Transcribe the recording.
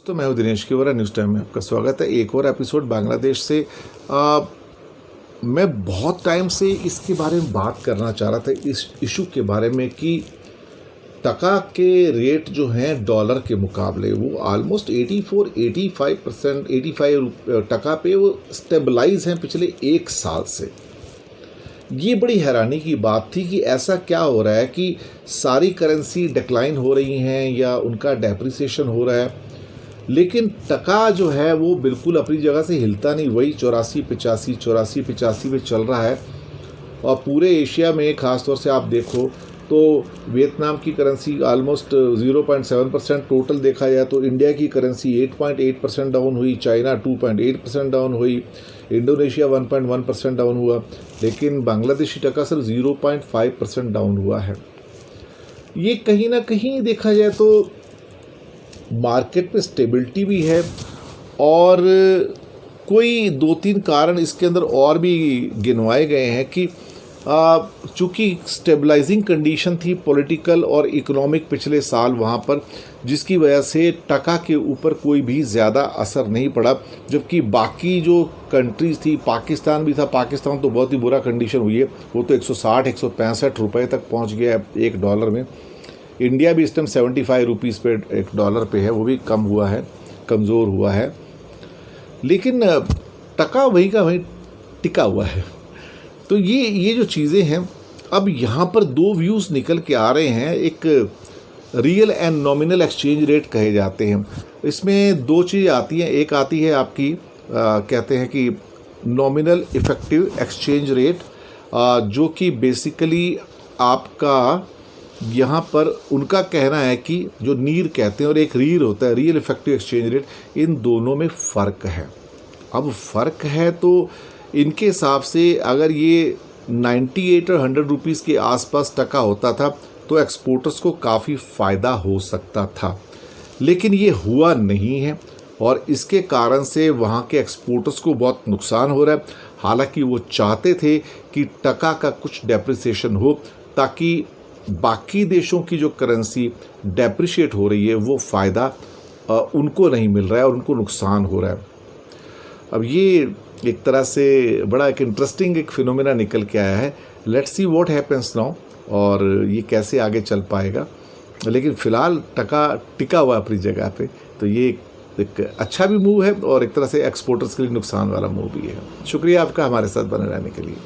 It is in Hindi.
दोस्तों, मैं हूं दिनेश केवरा। न्यूज़ टाइम में आपका स्वागत है। एक और एपिसोड बांग्लादेश से। मैं बहुत टाइम से इसके बारे में बात करना चाह रहा था, इस इशू के बारे में कि टका के रेट जो हैं डॉलर के मुकाबले वो ऑलमोस्ट 85 टका पे वो स्टेबलाइज हैं पिछले एक साल से। ये बड़ी हैरानी की बात थी कि ऐसा क्या हो रहा है कि सारी करेंसी डिक्लाइन हो रही हैं या उनका डेप्रिसिएशन हो रहा है, लेकिन टका जो है वो बिल्कुल अपनी जगह से हिलता नहीं, वही 84-85 पे चल रहा है। और पूरे एशिया में ख़ासतौर से आप देखो तो वियतनाम की करेंसी ऑलमोस्ट 0.7% टोटल देखा जाए तो इंडिया की करेंसी 8.8% डाउन हुई, चाइना 2.8% डाउन हुई, इंडोनेशिया 1.1% डाउन हुआ, लेकिन बांग्लादेशी टका सिर्फ 0.5% डाउन हुआ है। ये कहीं ना कहीं देखा जाए तो मार्केट में स्टेबिलिटी भी है, और कोई 2-3 कारण इसके अंदर और भी गिनवाए गए हैं कि चूँकि स्टेबलाइजिंग कंडीशन थी पॉलिटिकल और इकोनॉमिक पिछले साल वहाँ पर, जिसकी वजह से टका के ऊपर कोई भी ज़्यादा असर नहीं पड़ा, जबकि बाकी जो कंट्रीज़ थी, पाकिस्तान भी था, पाकिस्तान तो बहुत ही बुरा कंडीशन हुई है, वो तो 160-165 रुपये तक पहुँच गया है एक डॉलर में। इंडिया भी इस टाइम 75 रुपीज़ पे एक डॉलर पे है, वो भी कम हुआ है, कमज़ोर हुआ है, लेकिन टका वही का वहीं टिका हुआ है। तो ये जो चीज़ें हैं, अब यहाँ पर दो व्यूज़ निकल के आ रहे हैं। एक real and nominal exchange rate कहे जाते हैं। इसमें दो चीज़ आती हैं। एक आती है आपकी कहते हैं कि नॉमिनल इफ़ेक्टिव एक्सचेंज रेट, जो कि बेसिकली आपका यहाँ पर उनका कहना है कि जो नीर कहते हैं और एक रीर होता है, रियल इफ़ेक्टिव एक्सचेंज रेट, इन दोनों में फ़र्क है। अब फ़र्क है तो इनके हिसाब से अगर ये 98 और 100 रुपीज़ के आसपास टका होता था तो एक्सपोर्टर्स को काफ़ी फ़ायदा हो सकता था, लेकिन ये हुआ नहीं है, और इसके कारण से वहाँ के एक्सपोर्टर्स को बहुत नुकसान हो रहा है। हालांकि वो चाहते थे कि टका का कुछ डेप्रिसिएशन हो, ताकि बाकी देशों की जो करेंसी डेप्रिशिएट हो रही है वो फ़ायदा उनको नहीं मिल रहा है और उनको नुकसान हो रहा है। अब ये एक तरह से बड़ा एक इंटरेस्टिंग एक फिनोमेना निकल के आया है। Let's see what happens now, और ये कैसे आगे चल पाएगा। लेकिन फ़िलहाल टका टिका हुआ अपनी जगह पे, तो ये एक अच्छा भी मूव है और एक तरह से एक्सपोर्टर्स के लिए नुकसान वाला मूव भी है। शुक्रिया आपका हमारे साथ बने रहने के लिए।